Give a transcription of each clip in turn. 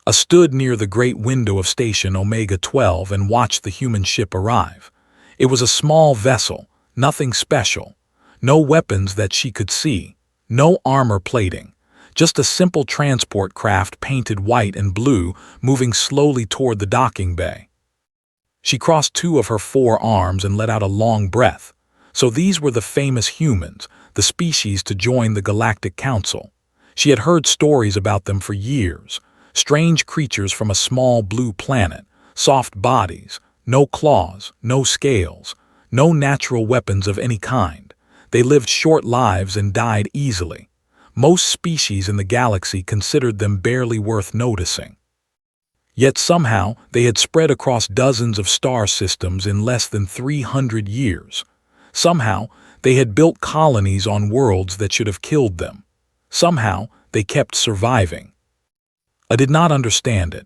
I stood near the great window of Station Omega-12 and watched the human ship arrive. It was a small vessel, nothing special. No weapons that she could see, no armor plating, just a simple transport craft painted white and blue moving slowly toward the docking bay. She crossed two of her four arms and let out a long breath. So these were the famous humans, the species to join the Galactic Council. She had heard stories about them for years. Strange creatures from a small blue planet, soft bodies, no claws, no scales, no natural weapons of any kind. They lived short lives and died easily. Most species in the galaxy considered them barely worth noticing. Yet somehow they had spread across dozens of star systems in less than 300 years. Somehow they had built colonies on worlds that should have killed them. Somehow they kept surviving. I did not understand it.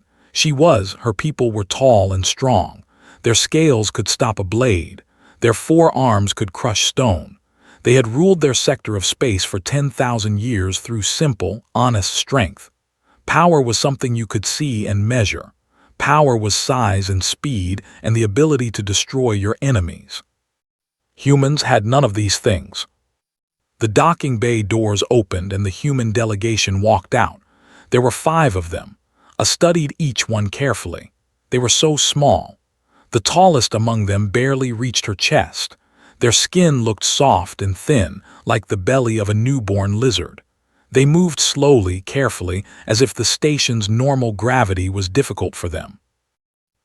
Her people were tall and strong. Their scales could stop a blade. Their four arms could crush stone. They had ruled their sector of space for 10,000 years through simple, honest strength. Power was something you could see and measure. Power was size and speed and the ability to destroy your enemies. Humans had none of these things. The docking bay doors opened and the human delegation walked out. There were 5 of them. I studied each one carefully. They were so small. The tallest among them barely reached her chest. Their skin looked soft and thin, like the belly of a newborn lizard. They moved slowly, carefully, as if the station's normal gravity was difficult for them.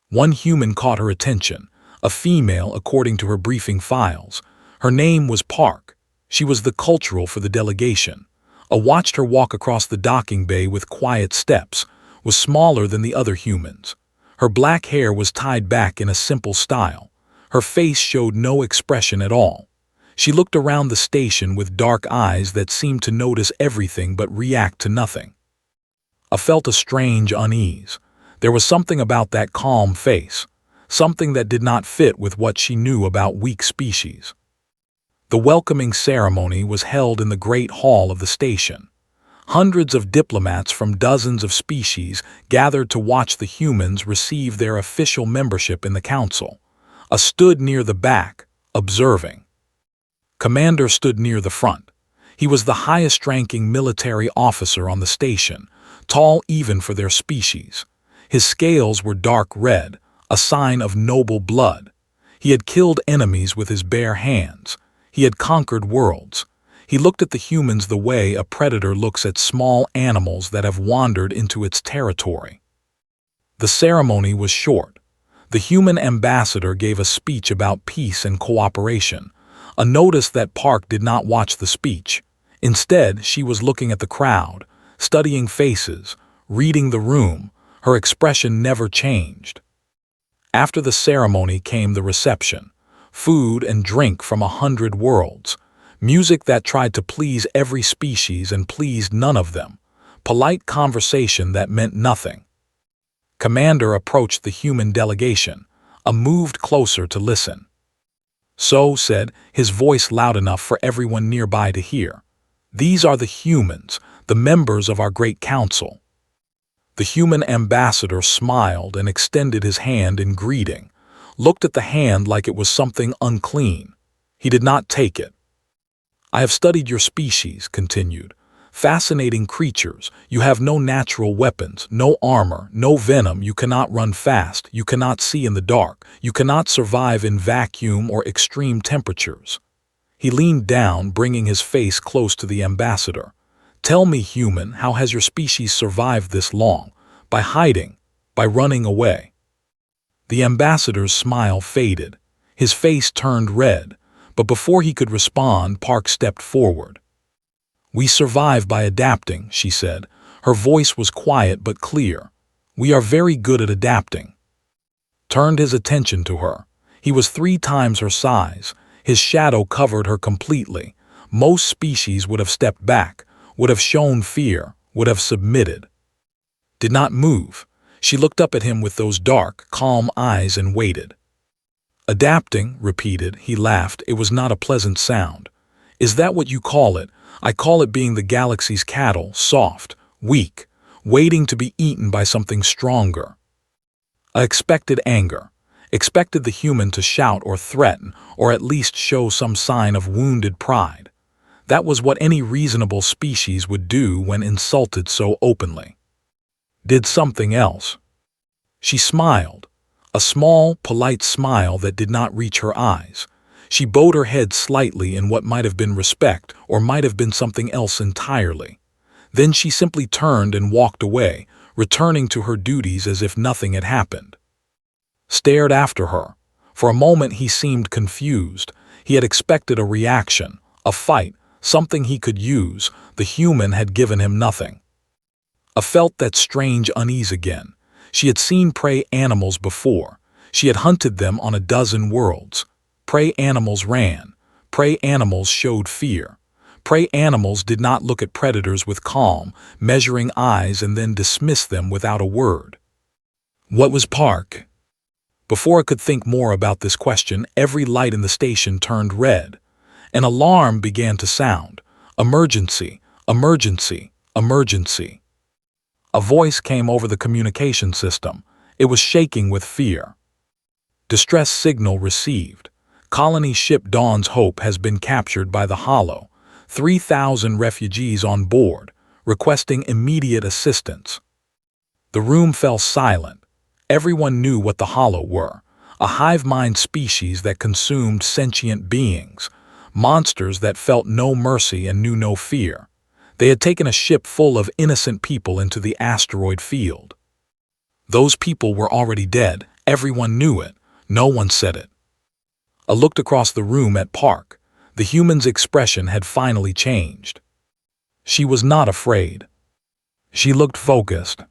One human caught her attention, a female according to her briefing files. Her name was Park. She was the cultural for the delegation. I watched her walk across the docking bay with quiet steps, was smaller than the other humans. Her black hair was tied back in a simple style. Her face showed no expression at all. She looked around the station with dark eyes that seemed to notice everything but react to nothing. I felt a strange unease. There was something about that calm face, something that did not fit with what she knew about weak species. The welcoming ceremony was held in the great hall of the station. Hundreds of diplomats from dozens of species gathered to watch the humans receive their official membership in the council. I stood near the back, observing. Commander stood near the front. He was the highest-ranking military officer on the station, tall even for their species. His scales were dark red, a sign of noble blood. He had killed enemies with his bare hands. He had conquered worlds. He looked at the humans the way a predator looks at small animals that have wandered into its territory. The ceremony was short. The human ambassador gave a speech about peace and cooperation. I noticed that Park did not watch the speech. Instead, she was looking at the crowd, studying faces, reading the room. Her expression never changed. After the ceremony came the reception. Food and drink from 100 worlds. Music that tried to please every species and pleased none of them. Polite conversation that meant nothing. Commander approached the human delegation. I moved closer to listen. So said, his voice loud enough for everyone nearby to hear. These are the humans, the members of our great council. The human ambassador smiled and extended his hand in greeting, looked at the hand like it was something unclean. He did not take it. I have studied your species, continued. Fascinating creatures. You have no natural weapons, no armor, no venom. You cannot run fast. You cannot see in the dark. You cannot survive in vacuum or extreme temperatures. He leaned down, bringing his face close to the ambassador. Tell me, human, how has your species survived this long? By hiding, by running away. The ambassador's smile faded. His face turned red, but before he could respond, Park stepped forward. We survive by adapting, she said. Her voice was quiet but clear. We are very good at adapting. Turned his attention to her. He was 3 times her size. His shadow covered her completely. Most species would have stepped back, would have shown fear, would have submitted. Did not move. She looked up at him with those dark, calm eyes and waited. Adapting, repeated. He laughed. It was not a pleasant sound. Is that what you call it? I call it being the galaxy's cattle, soft, weak. waiting to be eaten by something stronger. I expected anger, expected the human to shout or threaten, or at least show some sign of wounded pride. That was what any reasonable species would do when insulted so openly. Did something else. She smiled, a small, polite smile that did not reach her eyes. She bowed her head slightly in what might have been respect or might have been something else entirely. Then she simply turned and walked away, returning to her duties as if nothing had happened. Stared after her. For a moment he seemed confused. He had expected a reaction, a fight, something he could use. The human had given him nothing. I felt that strange unease again. She had seen prey animals before. She had hunted them on a dozen worlds. Prey animals ran. Prey animals showed fear. Prey animals did not look at predators with calm, measuring eyes and then dismiss them without a word. What was Park? Before I could think more about this question, every light in the station turned red. An alarm began to sound. Emergency, emergency, emergency. A voice came over the communication system. It was shaking with fear. Distress signal received. Colony ship Dawn's Hope has been captured by the Hollow. 3,000 refugees on board, requesting immediate assistance. The room fell silent. Everyone knew what the Hollow were, a hive-mind species that consumed sentient beings, monsters that felt no mercy and knew no fear. They had taken a ship full of innocent people into the asteroid field. Those people were already dead. Everyone knew it. No one said it. I looked across the room at Park. The human's expression had finally changed. She was not afraid. She looked focused.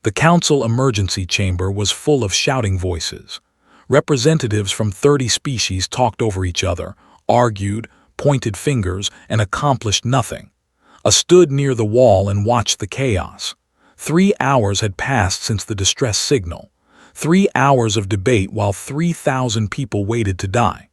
The council emergency chamber was full of shouting voices. Representatives from 30 species talked over each other, argued, pointed fingers, and accomplished nothing. I stood near the wall and watched the chaos. 3 hours had passed since the distress signal. 3 hours of debate while 3,000 people waited to die.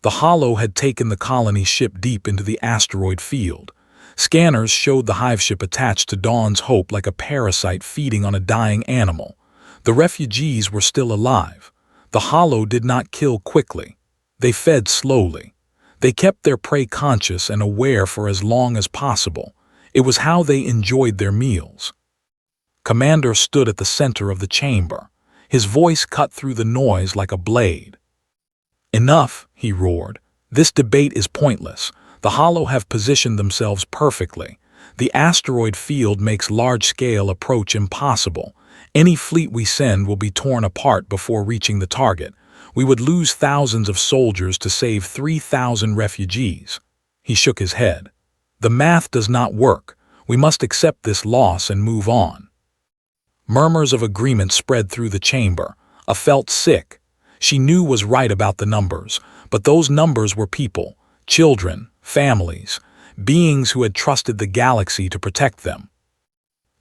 The Hollow had taken the colony ship deep into the asteroid field. Scanners showed the hive ship attached to Dawn's Hope like a parasite feeding on a dying animal. The refugees were still alive. The Hollow did not kill quickly. They fed slowly. They kept their prey conscious and aware for as long as possible. It was how they enjoyed their meals. Commander stood at the center of the chamber. His voice cut through the noise like a blade. Enough, he roared. This debate is pointless. The Hollow have positioned themselves perfectly. The asteroid field makes large-scale approach impossible. Any fleet we send will be torn apart before reaching the target. We would lose thousands of soldiers to save 3,000 refugees. He shook his head. The math does not work. We must accept this loss and move on. Murmurs of agreement spread through the chamber. I felt sick. She knew was right about the numbers, but those numbers were people, children, families, beings who had trusted the galaxy to protect them.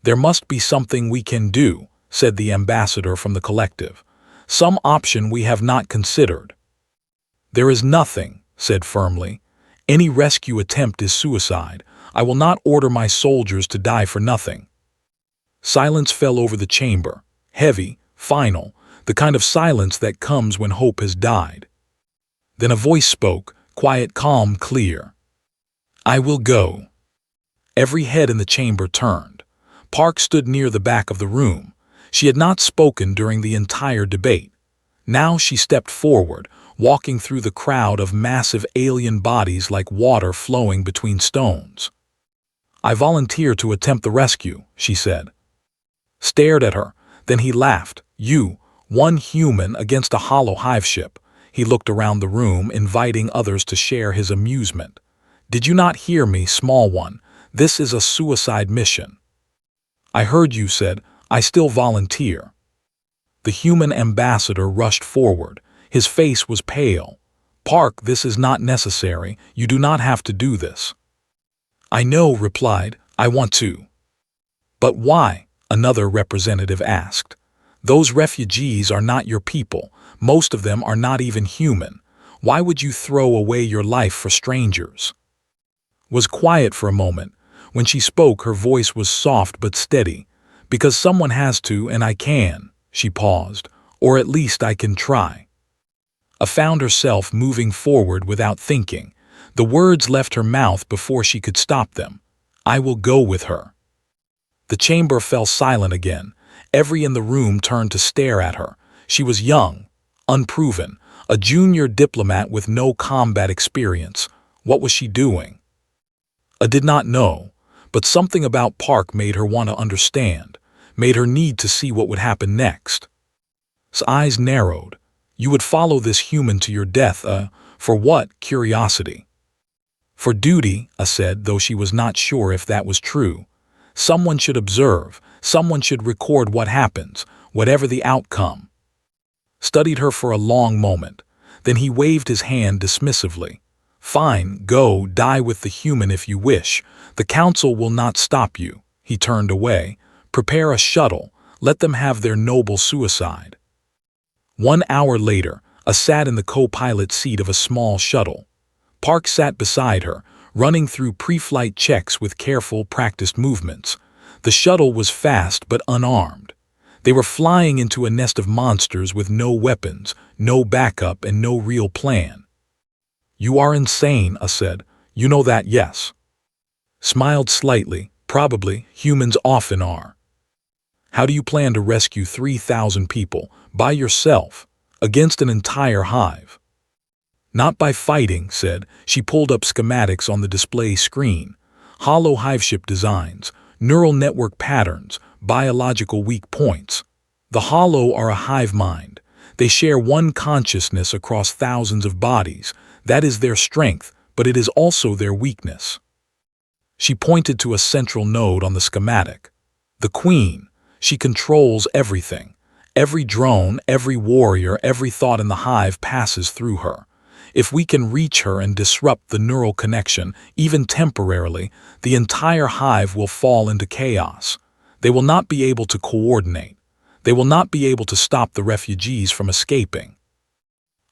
There must be something we can do, said the ambassador from the collective. Some option we have not considered. There is nothing, said firmly. Any rescue attempt is suicide. I will not order my soldiers to die for nothing. Silence fell over the chamber, heavy, final, the kind of silence that comes when hope has died. Then a voice spoke, quiet, calm, clear. I will go. Every head in the chamber turned. Park stood near the back of the room. She had not spoken during the entire debate. Now she stepped forward, walking through the crowd of massive alien bodies like water flowing between stones. I volunteer to attempt the rescue, she said. Stared at her, then he laughed. You, one human against a hollow hive ship. He looked around the room, inviting others to share his amusement. Did you not hear me, small one? This is a suicide mission. I heard you said, I still volunteer. The human ambassador rushed forward. His face was pale. Park, this is not necessary. You do not have to do this. I know, replied. I want to. But why? Another representative asked. Those refugees are not your people. Most of them are not even human. Why would you throw away your life for strangers? Was quiet for a moment. When she spoke, her voice was soft but steady. "Because someone has to, and I can." She paused. "Or at least I can try." I found herself moving forward without thinking. The words left her mouth before she could stop them. "I will go with her." The chamber fell silent again. Every in the room turned to stare at her. She was young, unproven, a junior diplomat with no combat experience. What was she doing? I did not know, but something about Park made her want to understand, made her need to see what would happen next. His eyes narrowed. "You would follow this human to your death, for what?" Curiosity. "For duty," I said, though she was not sure if that was true. "Someone should observe, someone should record what happens, whatever the outcome." Studied her for a long moment. Then he waved his hand dismissively. "Fine, go, die with the human if you wish. The council will not stop you." He turned away. "Prepare a shuttle. Let them have their noble suicide." 1 hour later, I sat in the co-pilot seat of a small shuttle. Park sat beside her, running through pre-flight checks with careful, practiced movements. The shuttle was fast but unarmed. They were flying into a nest of monsters with no weapons, no backup, and no real plan. "You are insane," I said. "You know that, yes?" Smiled slightly. "Probably. Humans often are." "How do you plan to rescue 3,000 people, by yourself, against an entire hive?" "Not by fighting," said. She pulled up schematics on the display screen. Hollow hiveship designs, neural network patterns, biological weak points. The hollow are a hive mind. They share one consciousness across thousands of bodies. That is their strength, but it is also their weakness. She pointed to a central node on the schematic. The Queen. She controls everything. Every drone, every warrior, every thought in the hive passes through her. If we can reach her and disrupt the neural connection, even temporarily, the entire hive will fall into chaos. They will not be able to coordinate. They will not be able to stop the refugees from escaping.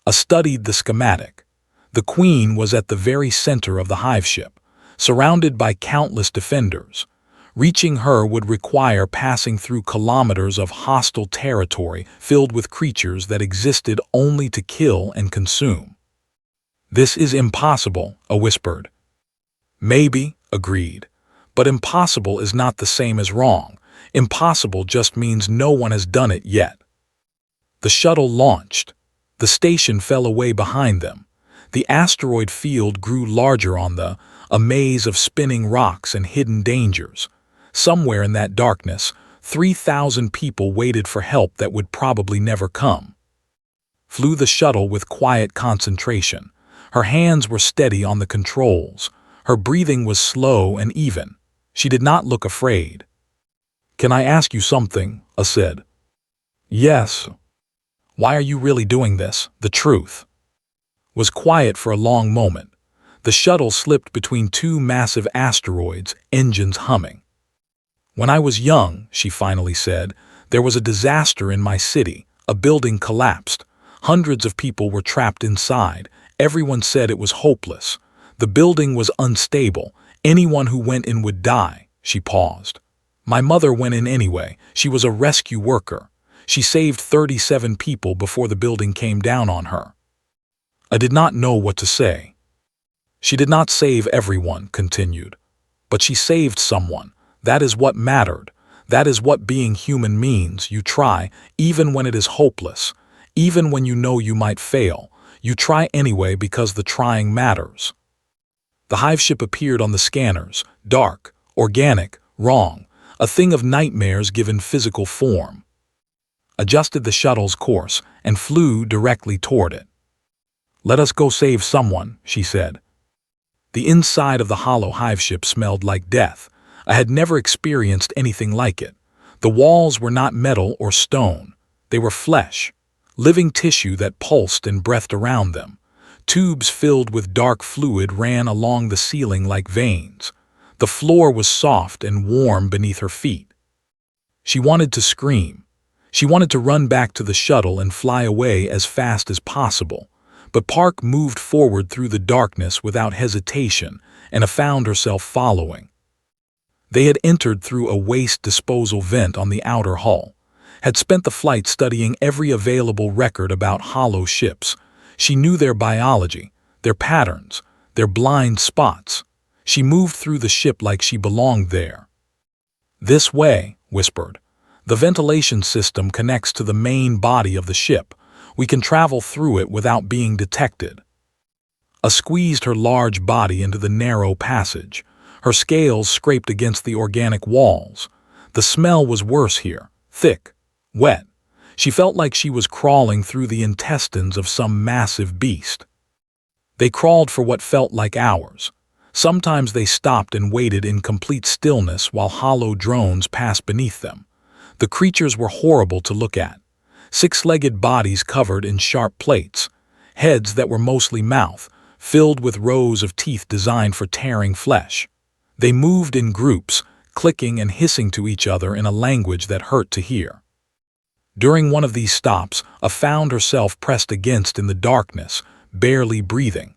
I studied the schematic. The Queen was at the very center of the hive ship, surrounded by countless defenders. Reaching her would require passing through kilometers of hostile territory filled with creatures that existed only to kill and consume. "This is impossible," I whispered. "Maybe," agreed. "But impossible is not the same as wrong. Impossible just means no one has done it yet." The shuttle launched. The station fell away behind them. The asteroid field grew larger on a maze of spinning rocks and hidden dangers. Somewhere in that darkness, 3,000 people waited for help that would probably never come. Flew the shuttle with quiet concentration. Her hands were steady on the controls. Her breathing was slow and even. She did not look afraid. "Can I ask you something?" I said. "Yes." "Why are you really doing this? The truth." Was quiet for a long moment. The shuttle slipped between two massive asteroids, engines humming. "When I was young," she finally said, "there was a disaster in my city. A building collapsed. Hundreds of people were trapped inside. Everyone said it was hopeless. The building was unstable. Anyone who went in would die." She paused. "My mother went in anyway. She was a rescue worker. She saved 37 people before the building came down on her." I did not know what to say. "She did not save everyone," continued. "But she saved someone. That is what mattered. That is what being human means. You try, even when it is hopeless. Even when you know you might fail. You try anyway because the trying matters." The hive ship appeared on the scanners, dark, organic, wrong, a thing of nightmares given physical form. Adjusted the shuttle's course and flew directly toward it. "Let us go save someone," she said. The inside of the hollow hive ship smelled like death. I had never experienced anything like it. The walls were not metal or stone. They were flesh, living tissue that pulsed and breathed around them. Tubes filled with dark fluid ran along the ceiling like veins. The floor was soft and warm beneath her feet. She wanted to scream. She wanted to run back to the shuttle and fly away as fast as possible. But Park moved forward through the darkness without hesitation, and I found herself following. They had entered through a waste disposal vent on the outer hull, had spent the flight studying every available record about hollow ships. She knew their biology, their patterns, their blind spots. She moved through the ship like she belonged there. "This way," whispered. "The ventilation system connects to the main body of the ship. We can travel through it without being detected." A squeezed her large body into the narrow passage. Her scales scraped against the organic walls. The smell was worse here, thick, wet. She felt like she was crawling through the intestines of some massive beast. They crawled for what felt like hours. Sometimes they stopped and waited in complete stillness while hollow drones passed beneath them. The creatures were horrible to look at. Six-legged bodies covered in sharp plates, heads that were mostly mouth, filled with rows of teeth designed for tearing flesh. They moved in groups, clicking and hissing to each other in a language that hurt to hear. During one of these stops, I found herself pressed against in the darkness, barely breathing.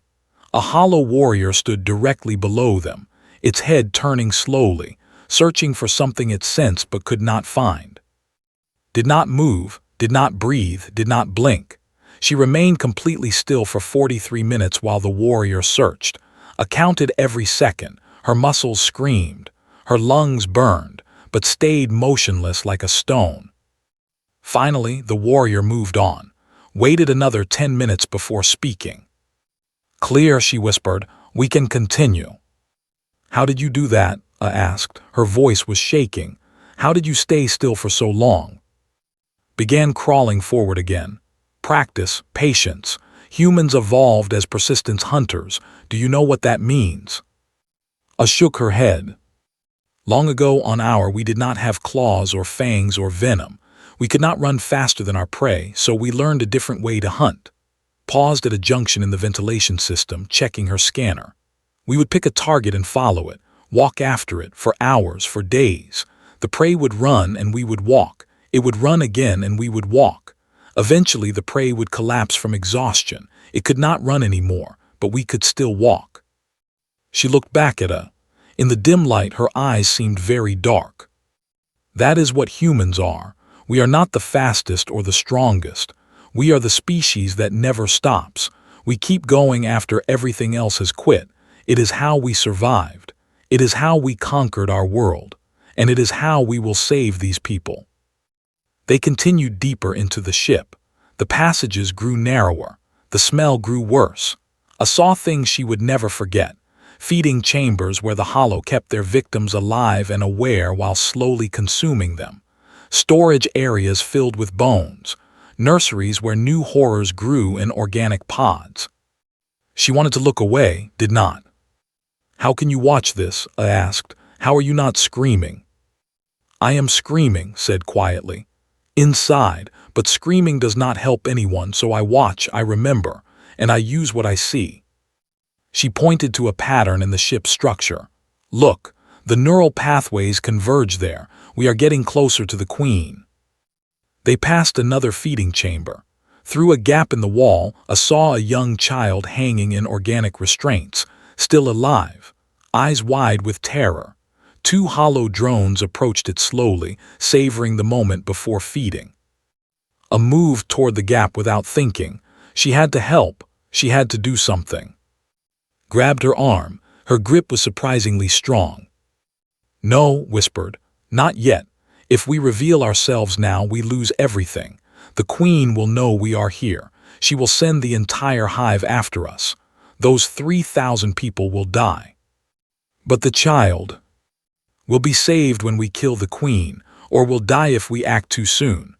A hollow warrior stood directly below them, its head turning slowly, searching for something it sensed but could not find. Did not move, did not breathe, did not blink. She remained completely still for 43 minutes while the warrior searched. I counted every second. Her muscles screamed. Her lungs burned, but stayed motionless like a stone. Finally, the warrior moved on, waited another 10 minutes before speaking. "Clear," she whispered. "We can continue." "How did you do that?" I asked. Her voice was shaking. "How did you stay still for so long?" Began crawling forward again. "Practice, patience. Humans evolved as persistence hunters. Do you know what that means?" I shook her head. "Long ago on our we did not have claws or fangs or venom. We could not run faster than our prey, so we learned a different way to hunt." Paused at a junction in the ventilation system, checking her scanner. "We would pick a target and follow it, walk after it, for hours, for days. The prey would run and we would walk. It would run again and we would walk. Eventually the prey would collapse from exhaustion. It could not run anymore, but we could still walk." She looked back at us. In the dim light, her eyes seemed very dark. "That is what humans are. We are not the fastest or the strongest. We are the species that never stops. We keep going after everything else has quit. It is how we survived. It is how we conquered our world. And it is how we will save these people." They continued deeper into the ship. The passages grew narrower. The smell grew worse. I saw things she would never forget. Feeding chambers where the hollow kept their victims alive and aware while slowly consuming them. Storage areas filled with bones. Nurseries where new horrors grew in organic pods. She wanted to look away, did not. "How can you watch this?" I asked. "How are you not screaming?" "I am screaming," said quietly. "Inside, but screaming does not help anyone, so I watch, I remember, and I use what I see." She pointed to a pattern in the ship's structure. "Look, the neural pathways converge there. We are getting closer to the Queen." They passed another feeding chamber. Through a gap in the wall, I saw a young child hanging in organic restraints, still alive, eyes wide with terror. Two hollow drones approached it slowly, savoring the moment before feeding. I moved toward the gap without thinking. She had to help. She had to do something. Grabbed her arm. Her grip was surprisingly strong. "No," whispered. "Not yet. If we reveal ourselves now, we lose everything. The Queen will know we are here. She will send the entire hive after us. Those 3,000 people will die. But the child will be saved when we kill the Queen, or will die if we act too soon."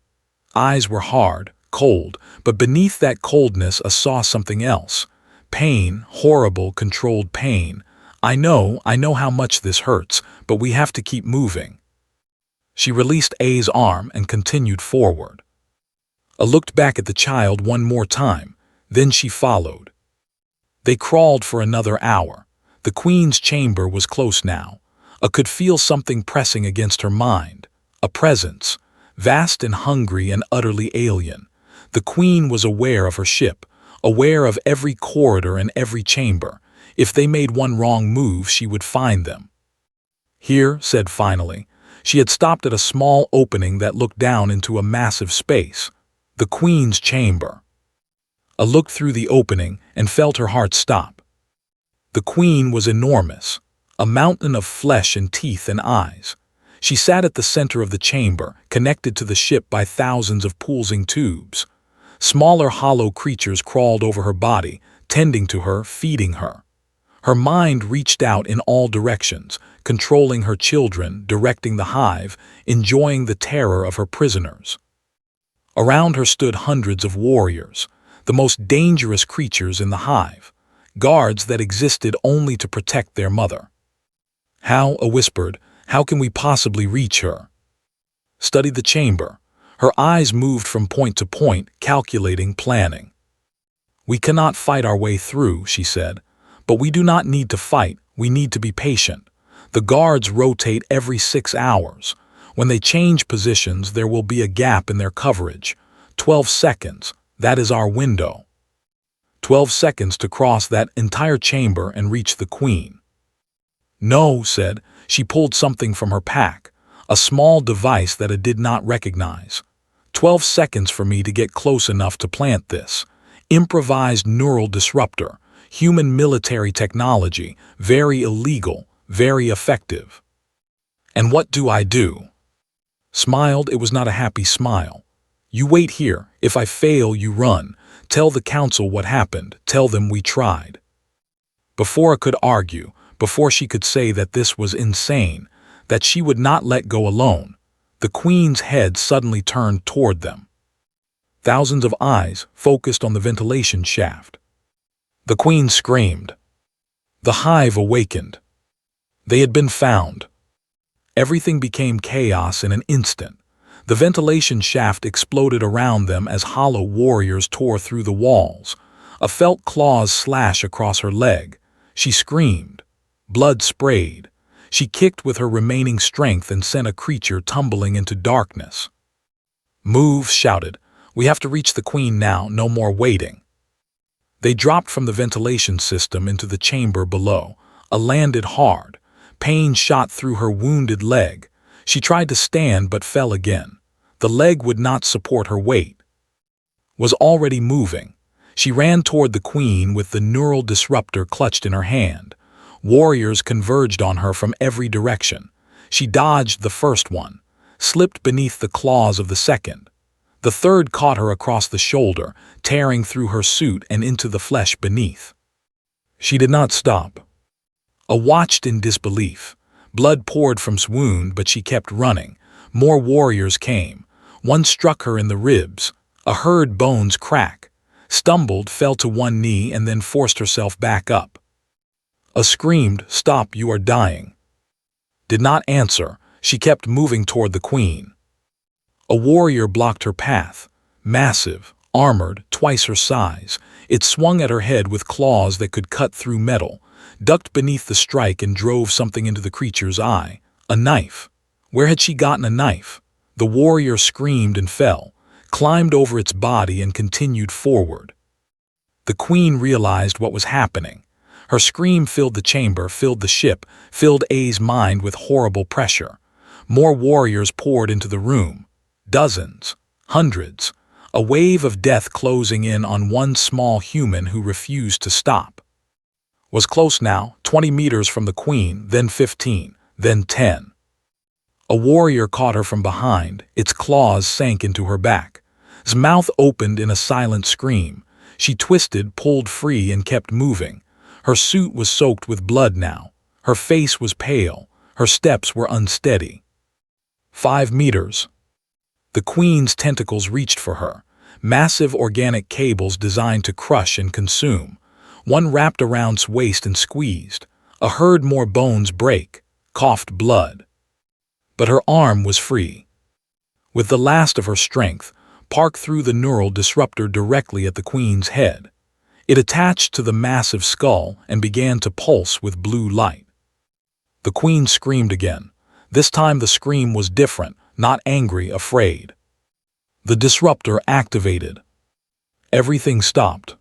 Eyes were hard, cold, but beneath that coldness I saw something else. Pain, horrible, controlled pain. I know how much this hurts, but we have to keep moving." She released A's arm and continued forward. I looked back at the child one more time, then she followed. They crawled for another hour. The Queen's chamber was close now. I could feel something pressing against her mind, a presence, vast and hungry and utterly alien. The Queen was aware of her ship, aware of every corridor and every chamber. If they made one wrong move, she would find them. Here, said finally. She had stopped at a small opening that looked down into a massive space. The Queen's chamber. A look through the opening and felt her heart stop. The Queen was enormous, a mountain of flesh and teeth and eyes. She sat at the center of the chamber, connected to the ship by thousands of pulsing tubes. Smaller hollow creatures crawled over her body, tending to her, feeding her. Her mind reached out in all directions, controlling her children, directing the hive, enjoying the terror of her prisoners. Around her stood hundreds of warriors, the most dangerous creatures in the hive, guards that existed only to protect their mother. How, a whispered, how can we possibly reach her? Studied the chamber. Her eyes moved from point to point, calculating, planning. We cannot fight our way through, she said. But we do not need to fight, we need to be patient. The guards rotate every 6 hours. When they change positions, there will be a gap in their coverage. 12 seconds, that is our window. 12 seconds to cross that entire chamber and reach the Queen. No, said, she pulled something from her pack, a small device that it did not recognize. 12 seconds for me to get close enough to plant this. Improvised neural disruptor. Human military technology, very illegal, very effective. And what do I do? Smiled, it was not a happy smile. You wait here, if I fail you run, tell the council what happened, tell them we tried. Before I could argue, before she could say that this was insane, that she would not let go alone, the Queen's head suddenly turned toward them. Thousands of eyes focused on the ventilation shaft. The Queen screamed. The hive awakened. They had been found. Everything became chaos in an instant. The ventilation shaft exploded around them as hollow warriors tore through the walls. A felt claws slash across her leg. She screamed. Blood sprayed. She kicked with her remaining strength and sent a creature tumbling into darkness. Move, shouted. We have to reach the Queen now, no more waiting. They dropped from the ventilation system into the chamber below. Landed hard. Pain shot through her wounded leg. She tried to stand but fell again. The leg would not support her weight. Was already moving. She ran toward the Queen with the neural disruptor clutched in her hand. Warriors converged on her from every direction. She dodged the first one, slipped beneath the claws of the second. The third caught her across the shoulder, tearing through her suit and into the flesh beneath. She did not stop. Watched in disbelief. Blood poured from her wound, but she kept running. More warriors came. One struck her in the ribs. Heard bones crack. Stumbled, fell to one knee, and then forced herself back up. Screamed, "Stop, you are dying." Did not answer. She kept moving toward the Queen. A warrior blocked her path. Massive, armored, twice her size. It swung at her head with claws that could cut through metal, ducked beneath the strike and drove something into the creature's eye. A knife. Where had she gotten a knife? The warrior screamed and fell, climbed over its body and continued forward. The Queen realized what was happening. Her scream filled the chamber, filled the ship, filled A's mind with horrible pressure. More warriors poured into the room. Dozens, hundreds, a wave of death closing in on one small human who refused to stop. Was close now, 20 meters from the Queen, then 15, then 10. A warrior caught her from behind, its claws sank into her back. His mouth opened in a silent scream. She twisted, pulled free, and kept moving. Her suit was soaked with blood now. Her face was pale. Her steps were unsteady. 5 meters. The Queen's tentacles reached for her, massive organic cables designed to crush and consume. One wrapped around her waist and squeezed. Heard more bones break, coughed blood. But her arm was free. With the last of her strength, Park threw the neural disruptor directly at the Queen's head. It attached to the massive skull and began to pulse with blue light. The Queen screamed again. This time the scream was different, not angry, afraid. The disruptor activated. Everything stopped.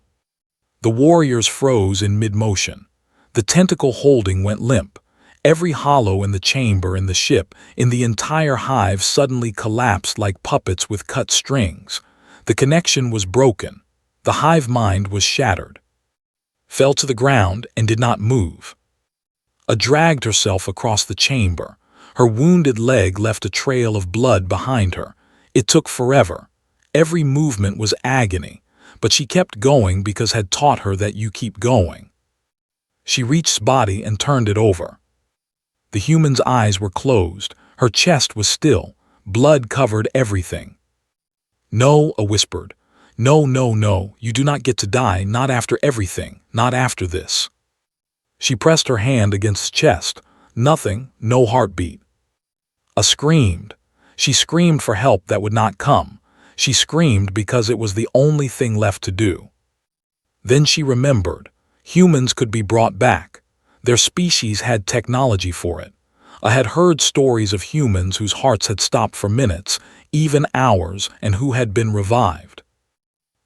The warriors froze in mid-motion. The tentacle holding went limp. Every hollow in the chamber, in the ship, in the entire hive suddenly collapsed like puppets with cut strings. The connection was broken. The hive mind was shattered. Fell to the ground and did not move. Dragged herself across the chamber. Her wounded leg left a trail of blood behind her. It took forever. Every movement was agony, but she kept going because had taught her that you keep going. She reached body and turned it over. The human's eyes were closed. Her chest was still. Blood covered everything. No, a whispered. No, no, no, you do not get to die, not after everything, not after this. She pressed her hand against his chest. Nothing, no heartbeat. Screamed. She screamed for help that would not come. She screamed because it was the only thing left to do. Then she remembered. Humans could be brought back. Their species had technology for it. I had heard stories of humans whose hearts had stopped for minutes, even hours, and who had been revived.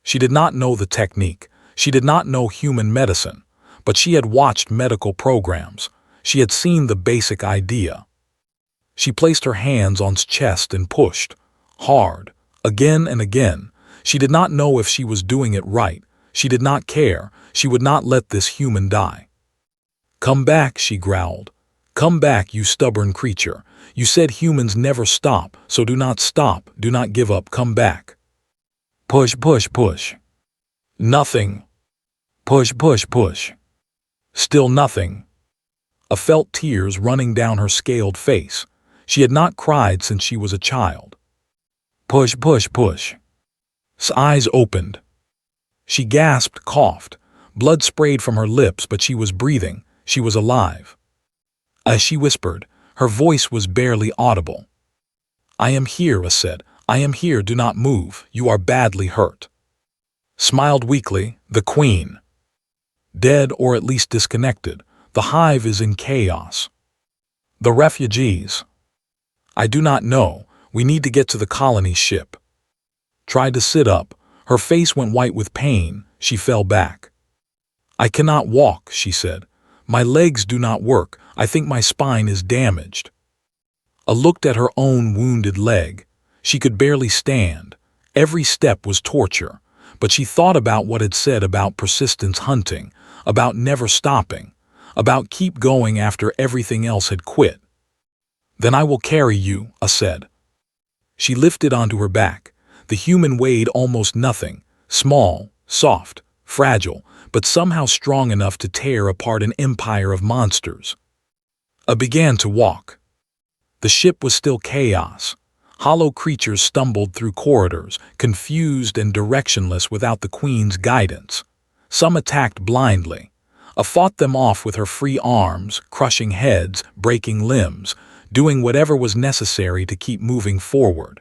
She did not know the technique. She did not know human medicine, but she had watched medical programs. She had seen the basic idea. She placed her hands on his chest and pushed, hard, again and again. She did not know if she was doing it right. She did not care. She would not let this human die. "Come back," she growled. "Come back, you stubborn creature. You said humans never stop, so do not stop, do not give up, come back." Push, push, push. Nothing. Push, push, push. Still nothing. I felt tears running down her scaled face. She had not cried since she was a child. Push, push, push. His eyes opened. She gasped, coughed. Blood sprayed from her lips, but she was breathing. She was alive. As she whispered, her voice was barely audible. "I am here," I said. "I am here, do not move. You are badly hurt." Smiled weakly, the queen. Dead or at least disconnected. The hive is in chaos. The refugees. I do not know. We need to get to the colony ship. Tried to sit up. Her face went white with pain. She fell back. "I cannot walk," she said. "My legs do not work. I think my spine is damaged." I looked at her own wounded leg. She could barely stand. Every step was torture. But she thought about what it said about persistence hunting, about never stopping, about keep going after everything else had quit. "Then I will carry you," I said. She lifted onto her back. The human weighed almost nothing, small, soft, fragile, but somehow strong enough to tear apart an empire of monsters. I began to walk. The ship was still chaos. Hollow creatures stumbled through corridors, confused and directionless without the queen's guidance. Some attacked blindly. I fought them off with her free arms, crushing heads, breaking limbs, doing whatever was necessary to keep moving forward.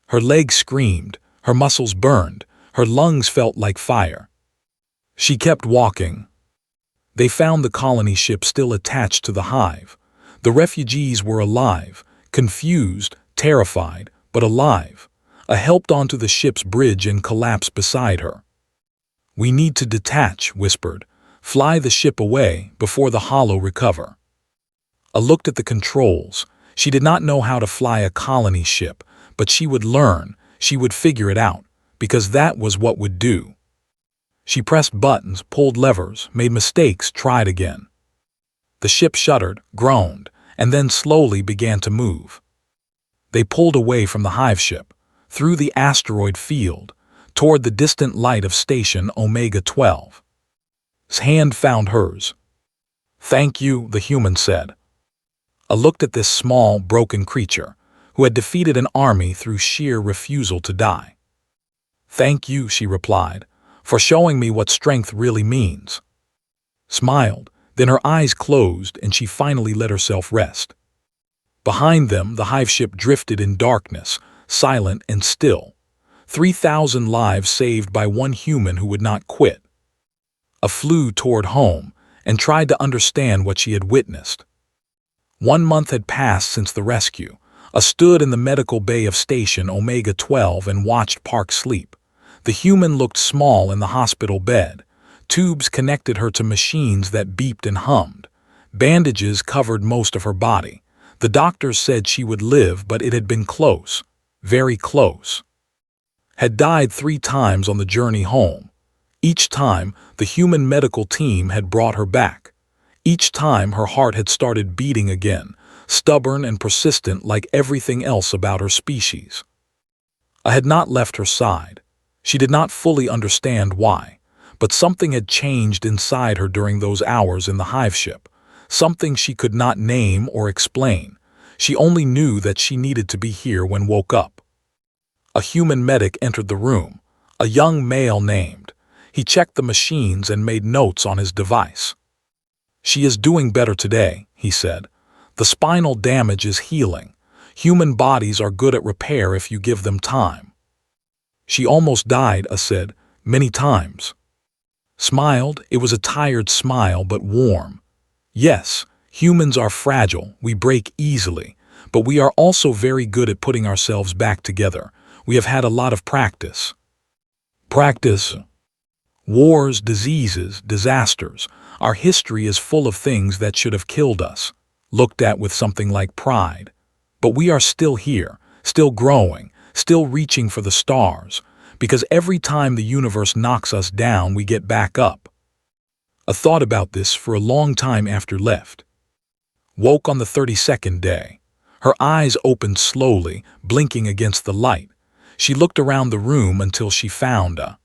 Her legs screamed, her muscles burned, her lungs felt like fire. She kept walking. They found the colony ship still attached to the hive. The refugees were alive, confused, terrified, but alive. I helped onto the ship's bridge and collapsed beside her. "We need to detach," whispered. "Fly the ship away before the hollow recover." I looked at the controls. She did not know how to fly a colony ship, but she would learn, she would figure it out, because that was what would do. She pressed buttons, pulled levers, made mistakes, tried again. The ship shuddered, groaned, and then slowly began to move. They pulled away from the hive ship, through the asteroid field, toward the distant light of station Omega 12. His hand found hers. "Thank you," the human said. I looked at this small, broken creature, who had defeated an army through sheer refusal to die. "Thank you," she replied, "for showing me what strength really means." Smiled, then her eyes closed and she finally let herself rest. Behind them, the hive ship drifted in darkness, silent and still. 3,000 lives saved by one human who would not quit. I flew toward home and tried to understand what she had witnessed. 1 month had passed since the rescue. I stood in the medical bay of station Omega 12 and watched Park sleep. The human looked small in the hospital bed. Tubes connected her to machines that beeped and hummed. Bandages covered most of her body. The doctors said she would live, but it had been close, very close. Had died 3 times on the journey home. Each time, the human medical team had brought her back. Each time her heart had started beating again, stubborn and persistent like everything else about her species. I had not left her side. She did not fully understand why, but something had changed inside her during those hours in the hive ship, something she could not name or explain. She only knew that she needed to be here when woke up. A human medic entered the room, a young male named. He checked the machines and made notes on his device. "She is doing better today," he said. "The spinal damage is healing. Human bodies are good at repair if you give them time." "She almost died," I said, "many times." Smiled. It was a tired smile, but warm. "Yes, humans are fragile, we break easily, but we are also very good at putting ourselves back together. We have had a lot of practice." Practice. Wars, diseases, disasters. Our history is full of things that should have killed us, looked at with something like pride. But we are still here, still growing, still reaching for the stars, because every time the universe knocks us down, we get back up. I thought about this for a long time after left. Woke on the 32nd day. Her eyes opened slowly, blinking against the light. She looked around the room until she found a.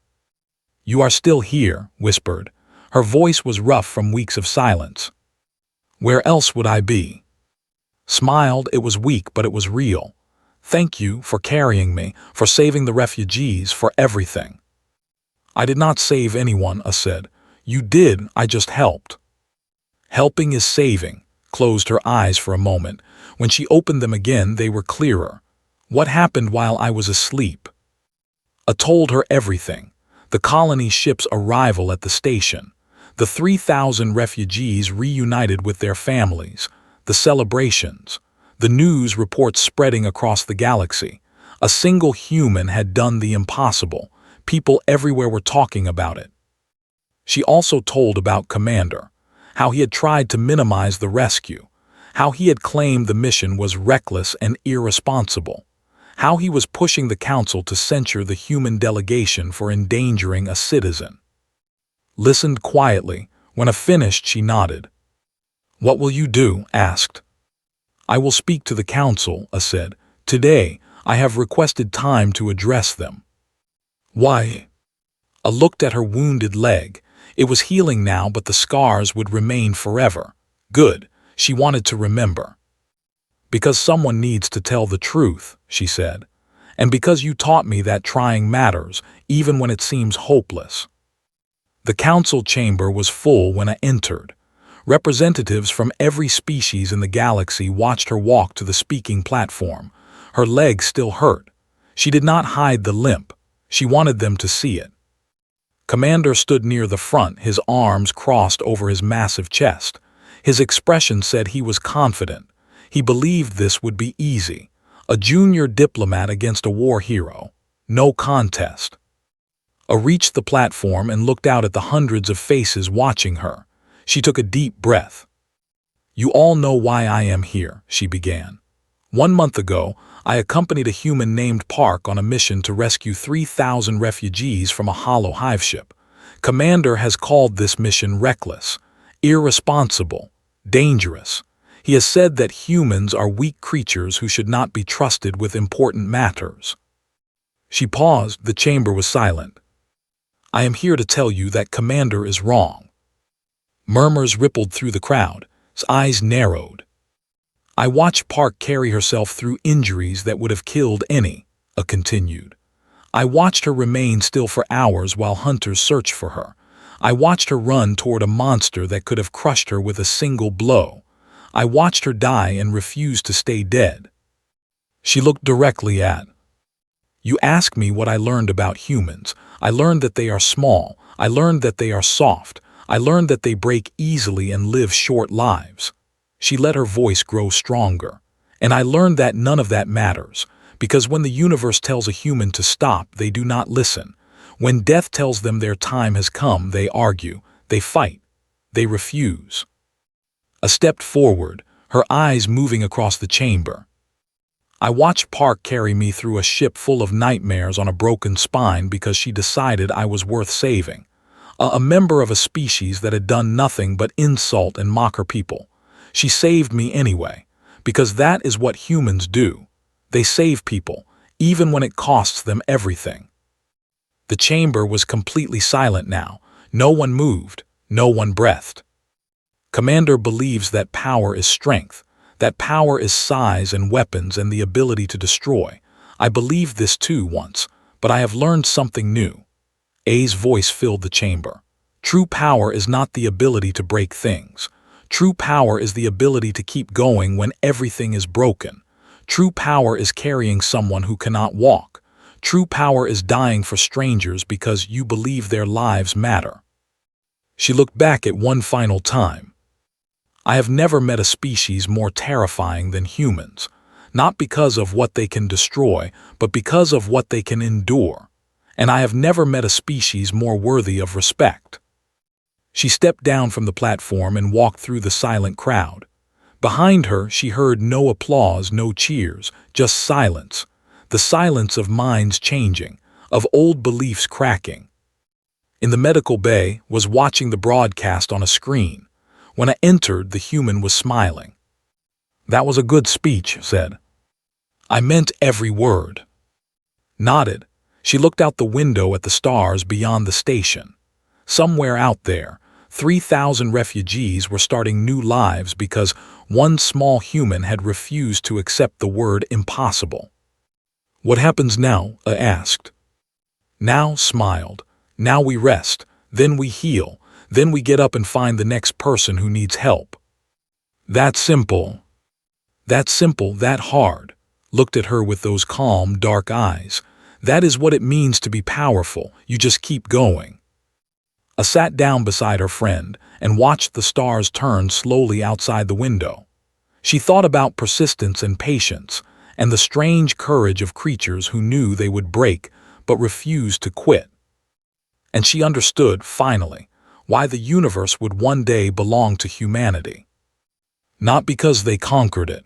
"You are still here," whispered. Her voice was rough from weeks of silence. "Where else would I be?" Smiled. It was weak, but it was real. "Thank you for carrying me, for saving the refugees, for everything." "I did not save anyone," I said. "You did, I just helped." "Helping is saving." Closed her eyes for a moment. When she opened them again, they were clearer. "What happened while I was asleep?" I told her everything. The colony ship's arrival at the station. The 3,000 refugees reunited with their families. The celebrations. The news reports spreading across the galaxy. A single human had done the impossible. People everywhere were talking about it. She also told about Commander. How he had tried to minimize the rescue. How he had claimed the mission was reckless and irresponsible. How he was pushing the council to censure the human delegation for endangering a citizen. Listened quietly. When I finished, she nodded. "What will you do?" asked. "I will speak to the council," I said. "Today, I have requested time to address them." "Why?" I looked at her wounded leg. It was healing now, but the scars would remain forever. Good. She wanted to remember. "Because someone needs to tell the truth," she said. "And because you taught me that trying matters, even when it seems hopeless." The council chamber was full when I entered. Representatives from every species in the galaxy watched her walk to the speaking platform. Her leg still hurt. She did not hide the limp. She wanted them to see it. Commander stood near the front, his arms crossed over his massive chest. His expression said he was confident. He believed this would be easy. A junior diplomat against a war hero. No contest. I reached the platform and looked out at the hundreds of faces watching her. She took a deep breath. "You all know why I am here," she began. "1 month ago, I accompanied a human named Park on a mission to rescue 3,000 refugees from a hollow hive ship. Commander has called this mission reckless, irresponsible, dangerous. He has said that humans are weak creatures who should not be trusted with important matters." She paused. The chamber was silent. "I am here to tell you that Commander is wrong." Murmurs rippled through the crowd. His eyes narrowed. "I watched Park carry herself through injuries that would have killed any," continued. "I watched her remain still for hours while hunters searched for her. I watched her run toward a monster that could have crushed her with a single blow. I watched her die and refuse to stay dead." She looked directly at. "You ask me what I learned about humans. I learned that they are small. I learned that they are soft. I learned that they break easily and live short lives." She let her voice grow stronger. "And I learned that none of that matters, because when the universe tells a human to stop, they do not listen. When death tells them their time has come, they argue, they fight, they refuse." I stepped forward, her eyes moving across the chamber. I watched Park carry me through a ship full of nightmares on a broken spine because she decided I was worth saving. A member of a species that had done nothing but insult and mock her people. She saved me anyway, because that is what humans do. They save people, even when it costs them everything. The chamber was completely silent now. No one moved, no one breathed. Commander believes that power is strength, that power is size and weapons and the ability to destroy. I believed this too once, but I have learned something new. A's voice filled the chamber. True power is not the ability to break things. True power is the ability to keep going when everything is broken. True power is carrying someone who cannot walk. True power is dying for strangers because you believe their lives matter. She looked back at one final time. I have never met a species more terrifying than humans, not because of what they can destroy, but because of what they can endure. And I have never met a species more worthy of respect. She stepped down from the platform and walked through the silent crowd. Behind her, she heard no applause, no cheers, just silence. The silence of minds changing, of old beliefs cracking. In the medical bay, was watching the broadcast on a screen. When I entered, the human was smiling. "That was a good speech," said. "I meant every word." Nodded. She looked out the window at the stars beyond the station. Somewhere out there, 3,000 refugees were starting new lives because one small human had refused to accept the word impossible. "What happens now?" I asked. "Now," smiled. "Now we rest, then we heal, then we get up and find the next person who needs help." That simple. That simple, that hard. Looked at her with those calm, dark eyes. That is what it means to be powerful. You just keep going. I sat down beside her friend and watched the stars turn slowly outside the window. She thought about persistence and patience, and the strange courage of creatures who knew they would break but refused to quit. And she understood, finally, why the universe would one day belong to humanity. Not because they conquered it,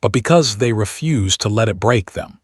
but because they refused to let it break them.